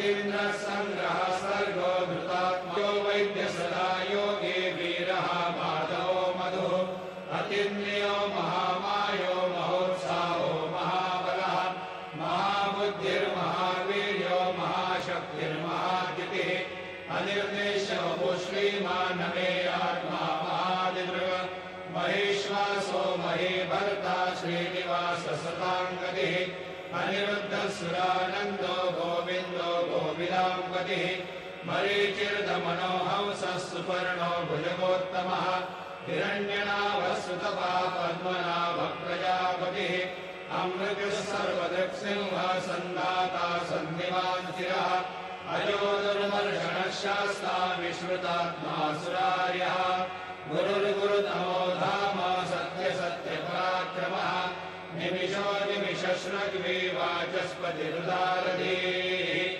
अतीन्द्रः सङ्ग्रहः सर्गो धृतात्मयो वैद्य सदा योगे वीरः माधवो मधुः अतीन्द्रियो महामायो महोत्साहो महाबलः महाबुद्धिर्महावीर्यो महाशक्तिर्महाद्युतिः अनिर्देशो श्रीमानमे आत्मा महादिदृग महेश्वासो महीभर्ता श्रीनिवास सताङ्गतिः अनिरुद्धसुरानन्दो गोविन्दो गोविदाम्पतिः मरीचिर्दमनोहंसः सुपर्णो भुजगोत्तमः हिरण्यनाभस्तुतपा पद्मनाभः प्रजापतिः अमृतः सर्वदृक्सिंहः सन्दाता सन्निवान् चिरः अजो दुर्मर्षणः शास्ता विश्रुतात्मा सुरार्यः गुरुर्गुरुतमो धाम सत्यसत्यपराक्रमः निमिषो निमिषश्रग्वी वाचस्पतिरुदारधीः